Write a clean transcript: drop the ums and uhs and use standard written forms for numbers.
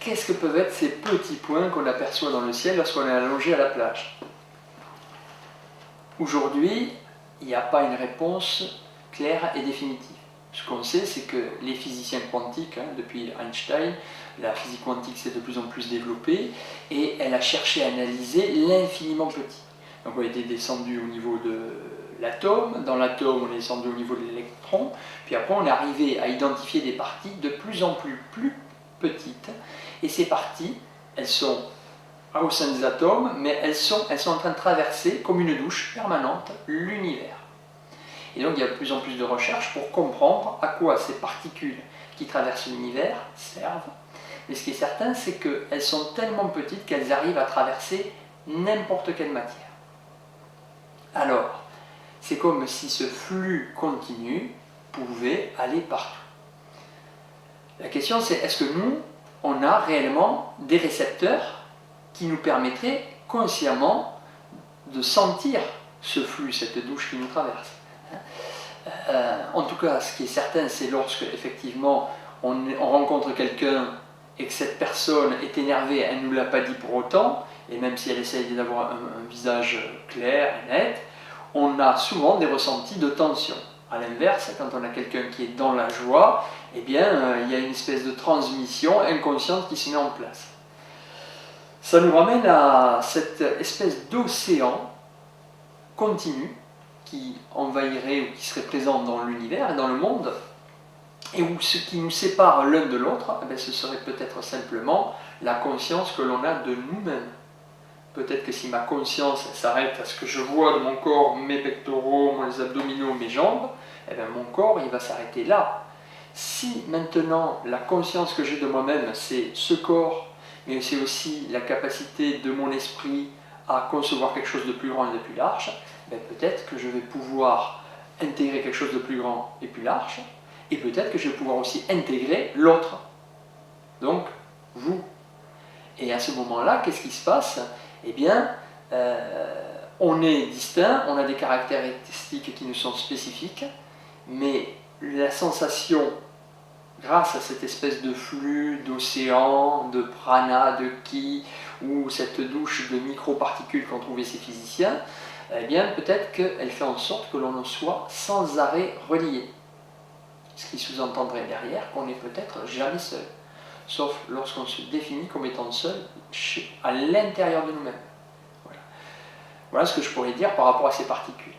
qu'est-ce que peuvent être ces petits points qu'on aperçoit dans le ciel lorsqu'on est allongé à la plage? Aujourd'hui, il n'y a pas une réponse claire et définitive. Ce qu'on sait, c'est que les physiciens quantiques, depuis Einstein, la physique quantique s'est de plus en plus développée et elle a cherché à analyser l'infiniment petit. Donc on était descendu au niveau de l'atome, dans l'atome on est descendu au niveau de l'électron, puis après on est arrivé à identifier des parties de plus en plus petites, et ces parties, elles sont au sein des atomes, mais elles sont en train de traverser, comme une douche permanente, l'univers. Et donc il y a de plus en plus de recherches pour comprendre à quoi ces particules qui traversent l'univers servent. Mais ce qui est certain, c'est qu'elles sont tellement petites qu'elles arrivent à traverser n'importe quelle matière. Alors, c'est comme si ce flux continu pouvait aller partout. La question c'est, est-ce que nous, on a réellement des récepteurs qui nous permettraient consciemment de sentir ce flux, cette douche qui nous traverse? En tout cas, ce qui est certain, c'est lorsque effectivement on rencontre quelqu'un et que cette personne est énervée, elle ne nous l'a pas dit pour autant, et même si elle essaye d'avoir un visage clair et net, on a souvent des ressentis de tension. A l'inverse, quand on a quelqu'un qui est dans la joie, eh bien, il y a une espèce de transmission inconsciente qui se met en place. Ça nous ramène à cette espèce d'océan continu qui envahirait ou qui serait présent dans l'univers et dans le monde, et où ce qui nous sépare l'un de l'autre, eh bien, ce serait peut-être simplement la conscience que l'on a de nous-mêmes. Peut-être que si ma conscience s'arrête à ce que je vois de mon corps, mes pectoraux, mes abdominaux, mes jambes, eh bien, mon corps il va s'arrêter là. Si maintenant la conscience que j'ai de moi-même, c'est ce corps, mais c'est aussi la capacité de mon esprit à concevoir quelque chose de plus grand et de plus large, ben peut-être que je vais pouvoir intégrer quelque chose de plus grand et plus large, et peut-être que je vais pouvoir aussi intégrer l'autre, donc vous. Et à ce moment-là, qu'est-ce qui se passe? Eh bien, on est distinct, on a des caractéristiques qui nous sont spécifiques, mais la sensation, grâce à cette espèce de flux, d'océan, de prana, de ki, ou cette douche de microparticules qu'ont trouvé ces physiciens, eh bien peut-être qu'elle fait en sorte que l'on soit sans arrêt relié. Ce qui sous-entendrait derrière qu'on n'est peut-être jamais seul, sauf lorsqu'on se définit comme étant seul à l'intérieur de nous-mêmes. Voilà ce que je pourrais dire par rapport à ces particules.